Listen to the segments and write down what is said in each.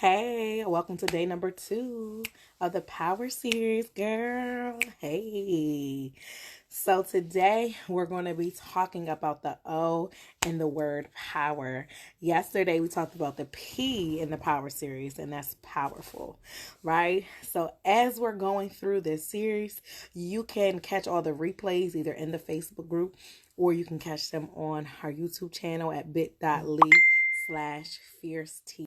Hey, welcome to day number 2 of the Power series, girl. Hey. So today we're going to be talking about the O in the word power. Yesterday we talked about the P in the Power series, and that's powerful, right? So as we're going through this series, you can catch all the replays either in the Facebook group or you can catch them on our YouTube channel at bit.ly/fierce TV.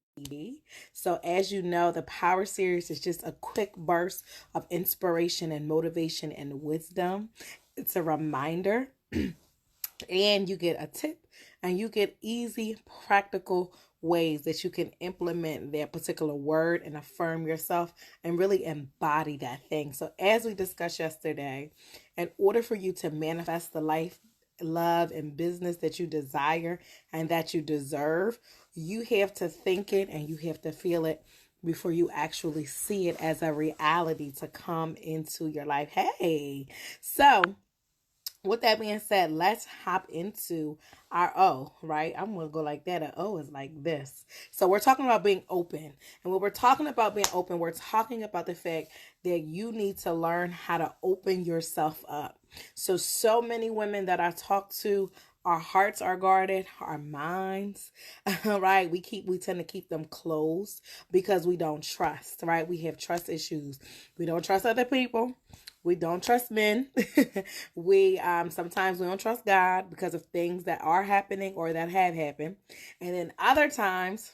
So, as you know, the Power Series is just a quick burst of inspiration and motivation and wisdom. It's a reminder, and you get a tip, and you get easy, practical ways that you can implement that particular word and affirm yourself and really embody that thing. So, as we discussed yesterday, in order for you to manifest the life, love, and business that you desire and that you deserve, you have to think it and you have to feel it before you actually see it as a reality to come into your life. Hey, so with that being said, let's hop into our O, right? I'm going to go like that. An O is like this. So we're talking about being open. And when we're talking about being open, we're talking about the fact that you need to learn how to open yourself up. So many women that I talk to, our hearts are guarded, our minds, right? We tend to keep them closed because we don't trust, right? We have trust issues. We don't trust other people. We don't trust men. We sometimes we don't trust God because of things that are happening or that have happened. And then other times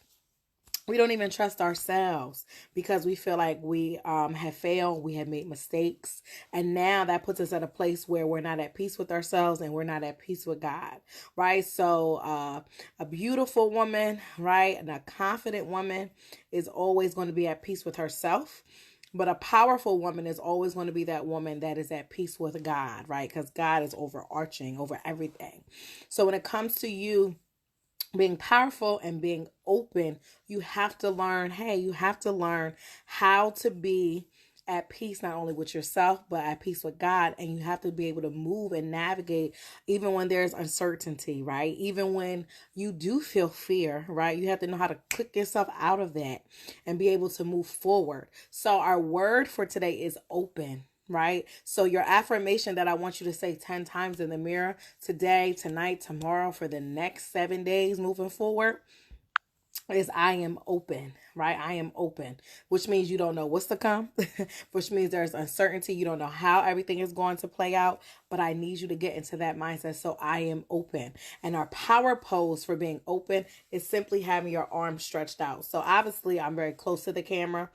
we don't even trust ourselves because we feel like we have failed, we have made mistakes, and now that puts us at a place where we're not at peace with ourselves and we're not at peace with God, right? So a beautiful woman, right, and a confident woman is always going to be at peace with herself. But a powerful woman is always going to be that woman that is at peace with God, right? Because God is overarching over everything. So when it comes to you being powerful and being open, you have to learn, you have to learn how to be at peace, not only with yourself, but at peace with God. And you have to be able to move and navigate even when there's uncertainty, right? Even when you do feel fear, right? You have to know how to click yourself out of that and be able to move forward. So our word for today is open. Right? So your affirmation that I want you to say 10 times in the mirror today, tonight, tomorrow, for the next 7 days moving forward is I am open, right? I am open, which means you don't know what's to come, which means there's uncertainty. You don't know how everything is going to play out, but I need you to get into that mindset. So I am open. And our power pose for being open is simply having your arms stretched out. So obviously I'm very close to the camera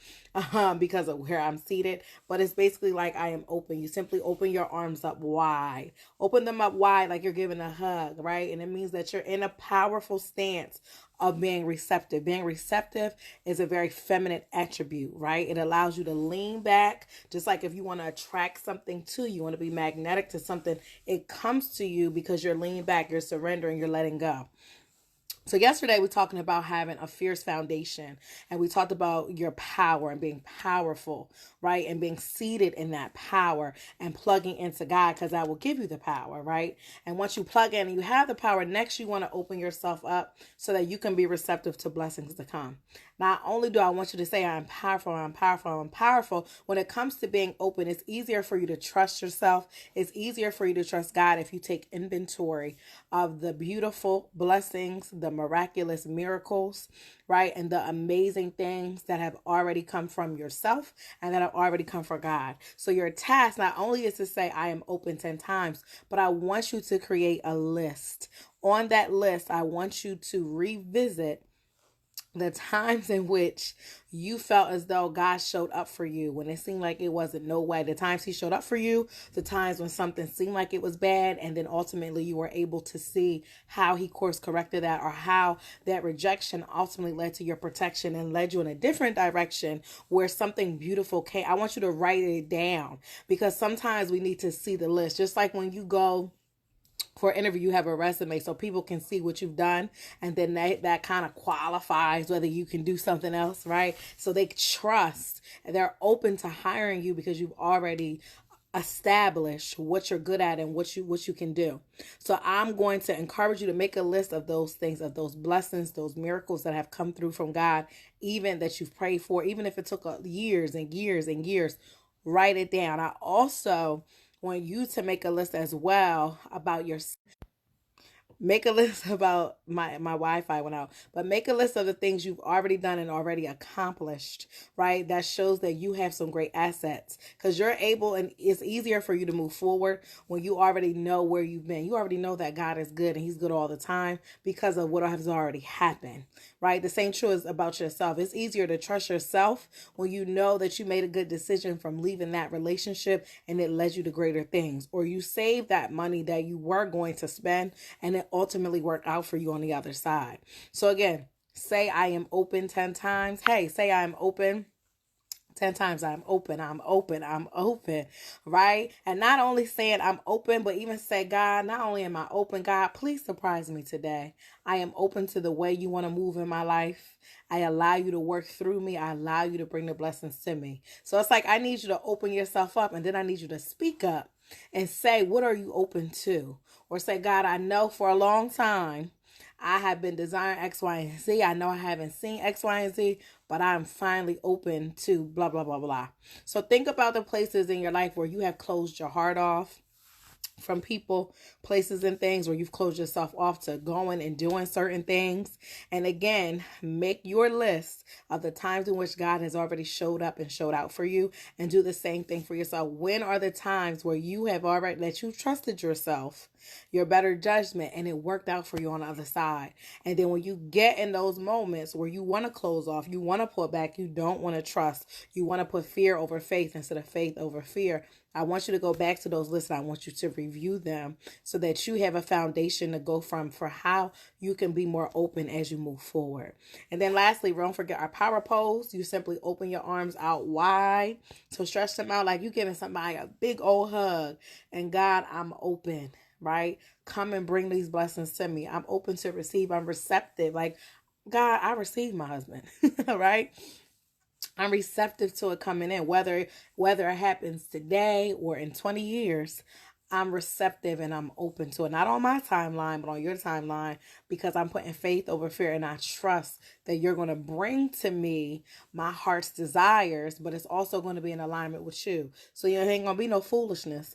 because of where I'm seated, but it's basically like I am open. You simply open your arms up wide, open them up wide like you're giving a hug, right? And it means that you're in a powerful stance of being receptive. Being receptive is a very feminine attribute, right? It allows you to lean back, just like if you want to attract something to you, you want to be magnetic to something, it comes to you because you're leaning back, you're surrendering, you're letting go. So yesterday we're talking about having a fierce foundation, and we talked about your power and being powerful, right? And being seated in that power and plugging into God, because that will give you the power, right? And once you plug in and you have the power, next you want to open yourself up so that you can be receptive to blessings to come. Not only do I want you to say I'm powerful, I'm powerful, I'm powerful, when it comes to being open, it's easier for you to trust yourself. It's easier for you to trust God if you take inventory of the beautiful blessings, the miraculous miracles, right? And the amazing things that have already come from yourself and that have already come from God. So your task not only is to say I am open 10 times, but I want you to create a list. On that list, I want you to revisit the times in which you felt as though God showed up for you when it seemed like it wasn't no way. The times he showed up for you, the times when something seemed like it was bad, and then ultimately you were able to see how he course corrected that, or how that rejection ultimately led to your protection and led you in a different direction where something beautiful came. I want you to write it down, because sometimes we need to see the list. Just like when you go for an interview, you have a resume so people can see what you've done, and then that kind of qualifies whether you can do something else, right? So they trust and they're open to hiring you because you've already establish what you're good at and what you can do. So I'm going to encourage you to make a list of those things, of those blessings, those miracles that have come through from God, even that you've prayed for, even if it took years and years and years. Write it down. I also want you to make a list as well about your make a list about my Wi-Fi went out, but make a list of the things you've already done and already accomplished, right? That shows that you have some great assets, because you're able, and it's easier for you to move forward when you already know where you've been. You already know that God is good and he's good all the time because of what has already happened, right? The same true is about yourself. It's easier to trust yourself when you know that you made a good decision from leaving that relationship and it led you to greater things, or you saved that money that you were going to spend and it ultimately worked out for you on the other side. So again, say I am open 10 times. Hey, say I am open 10 times. I'm open, I'm open, I'm open, right? And not only saying I'm open, but even say, God, not only am I open, God, please surprise me today. I am open to the way you want to move in my life. I allow you to work through me. I allow you to bring the blessings to me. So it's like I need you to open yourself up, and then I need you to speak up and say, what are you open to? Or say, God, I know for a long time I have been desiring X, Y, and Z. I know I haven't seen X, Y, and Z, but I'm finally open to blah, blah, blah, blah. So think about the places in your life where you have closed your heart off from people, places, and things where you've closed yourself off to going and doing certain things. And again, make your list of the times in which God has already showed up and showed out for you, and do the same thing for yourself. When are the times where you have already, that you trusted yourself, your better judgment, and it worked out for you on the other side? And then when you get in those moments where you want to close off, you want to pull back, you don't want to trust, you want to put fear over faith instead of faith over fear, I want you to go back to those lists. I want you to review them so that you have a foundation to go from for how you can be more open as you move forward. And then lastly, don't forget our power pose. You simply open your arms out wide. So stretch them out like you giving somebody a big old hug. And God, I'm open, right? Come and bring these blessings to me. I'm open to receive. I'm receptive. Like, God, I received my husband, right? I'm receptive to it coming in, whether it happens today or in 20 years. I'm receptive and I'm open to it. Not on my timeline, but on your timeline, because I'm putting faith over fear, and I trust that you're going to bring to me my heart's desires, but it's also going to be in alignment with you. So you ain't going to be no foolishness,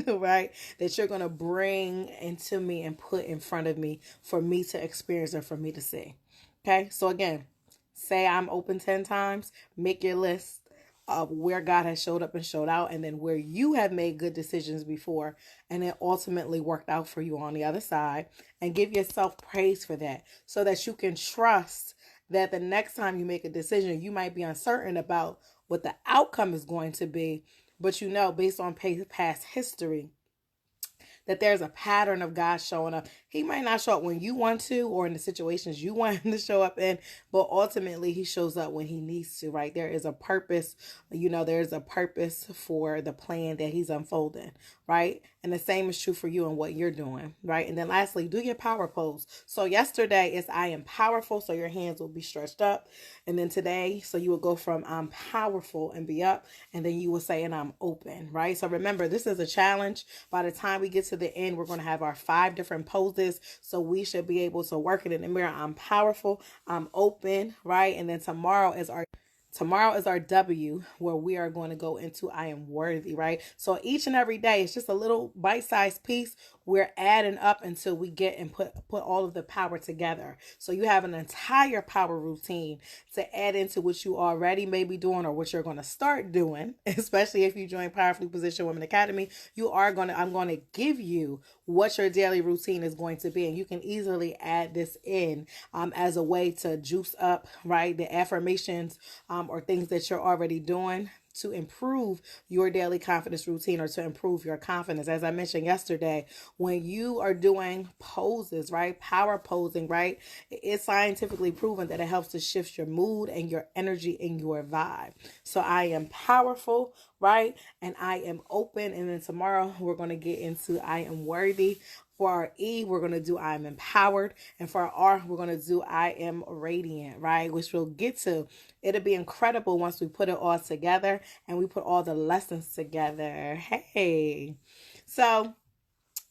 right? That you're going to bring into me and put in front of me for me to experience or for me to see. Okay, so again, say I'm open 10 times. Make your list of where God has showed up and showed out, and then where you have made good decisions before and it ultimately worked out for you on the other side, and give yourself praise for that, so that you can trust that the next time you make a decision, you might be uncertain about what the outcome is going to be, but you know, based on past history, that there's a pattern of God showing up. He might not show up when you want to or in the situations you want him to show up in, but ultimately he shows up when he needs to, right? There is a purpose, there's a purpose for the plan that he's unfolding, right? And the same is true for you and what you're doing, right? And then lastly, do your power pose. So yesterday is I am powerful, so your hands will be stretched up. And then today, so you will go from I'm powerful and be up, and then you will say, and I'm open, right? So remember, this is a challenge. By the time we get to the end, we're going to have our 5 different poses. So we should be able to work it in the mirror. I'm powerful, I'm open, right? And then tomorrow is our W, where we are going to go into I am worthy, right? So each and every day, it's just a little bite-sized piece. We're adding up until we get and put all of the power together. So you have an entire power routine to add into what you already may be doing or what you're going to start doing, especially if you join Powerfully Positioned Women Academy. I'm going to give you what your daily routine is going to be, and you can easily add this in as a way to juice up, right, the affirmations or things that you're already doing to improve your daily confidence routine, or to improve your confidence. As I mentioned yesterday, when you are doing poses, right, power posing, right, it's scientifically proven that it helps to shift your mood and your energy and your vibe. So I am powerful, right? And I am open. And then tomorrow we're going to get into I am worthy. For our E, we're going to do I am empowered. And for our R, we're going to do I am radiant, right? Which we'll get to. It'll be incredible once we put it all together and we put all the lessons together. Hey. So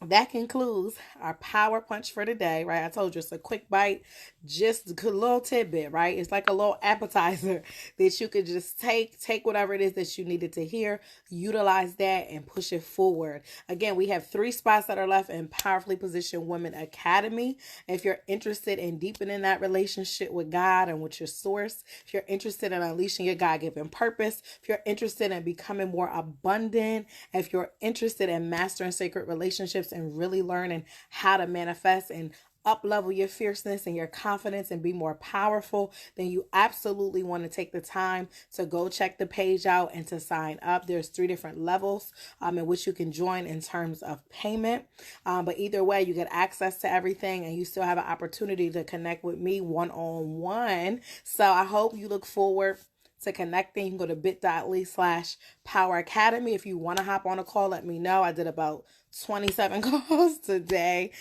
that concludes our power punch for today, right? I told you it's a quick bite, just a little tidbit, right? It's like a little appetizer that you could just take whatever it is that you needed to hear, utilize that, and push it forward. Again, we have 3 spots that are left in Powerfully Positioned Women Academy. If you're interested in deepening that relationship with God and with your source, if you're interested in unleashing your God-given purpose, if you're interested in becoming more abundant, if you're interested in mastering sacred relationships and really learning how to manifest and up-level your fierceness and your confidence and be more powerful, then you absolutely want to take the time to go check the page out and to sign up. There's 3 different levels in which you can join in terms of payment. But either way, you get access to everything and you still have an opportunity to connect with me one-on-one. So I hope you look forward to connecting. You can go to bit.ly/Power Academy. If you want to hop on a call, let me know. I did about 27 calls today.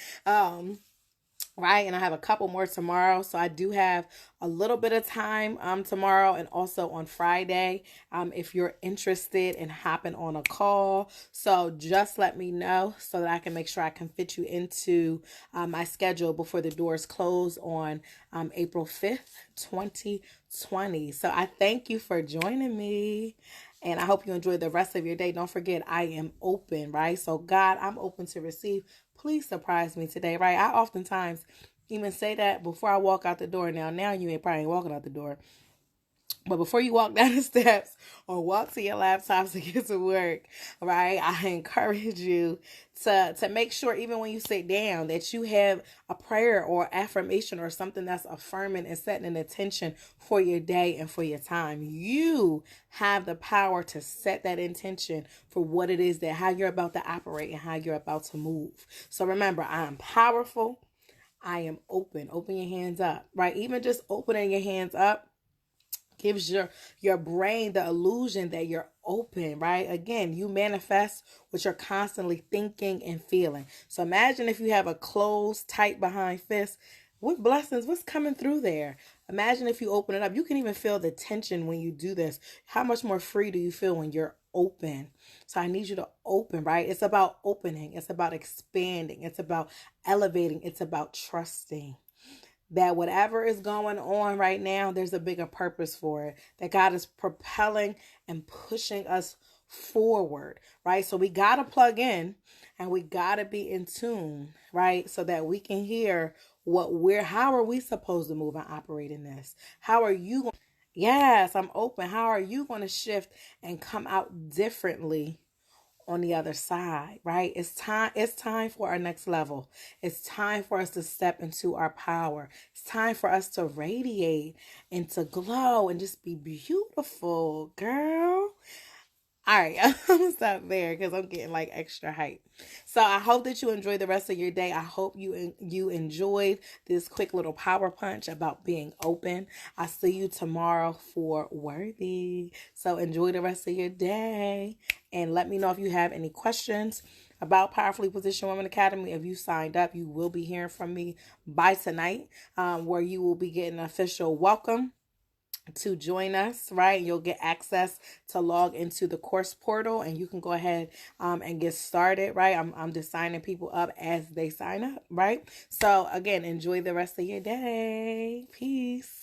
Right, and I have a couple more tomorrow, so I do have a little bit of time tomorrow and also on Friday if you're interested in hopping on a call. So just let me know so that I can make sure I can fit you into my schedule before the doors close on April 5th, 2020. So I thank you for joining me. And I hope you enjoy the rest of your day. Don't forget, I am open, right? So God, I'm open to receive. Please surprise me today, right? I oftentimes even say that before I walk out the door. Now you ain't probably walking out the door. But before you walk down the steps or walk to your laptops to get to work, right, I encourage you to make sure even when you sit down that you have a prayer or affirmation or something that's affirming and setting an intention for your day and for your time. You have the power to set that intention for what it is that how you're about to operate and how you're about to move. So remember, I am powerful. I am open. Open your hands up, right? Even just opening your hands up gives your brain the illusion that you're open, right? Again, you manifest what you're constantly thinking and feeling. So imagine if you have a closed, tight behind fist. What blessings, what's coming through there? Imagine if you open it up. You can even feel the tension when you do this. How much more free do you feel when you're open? So I need you to open, right? It's about opening. It's about expanding. It's about elevating. It's about trusting that whatever is going on right now, there's a bigger purpose for it. That God is propelling and pushing us forward, right? So we got to plug in and we got to be in tune, right? So that we can hear how are we supposed to move and operate in this? How are you going? Yes, I'm open. How are you going to shift and come out differently on the other side, right? It's time for our next level. It's time for us to step into our power. It's time for us to radiate and to glow and just be beautiful, girl. All right, I'm gonna stop there because I'm getting like extra hype. So I hope that you enjoy the rest of your day. I hope you enjoyed this quick little power punch about being open. I'll see you tomorrow for Worthy. So enjoy the rest of your day and let me know if you have any questions about Powerfully Positioned Women Academy. If you signed up, you will be hearing from me by tonight, where you will be getting an official welcome to join us, right? You'll get access to log into the course portal and you can go ahead and get started, right? I'm just signing people up as they sign up, right? So again, enjoy the rest of your day. Peace.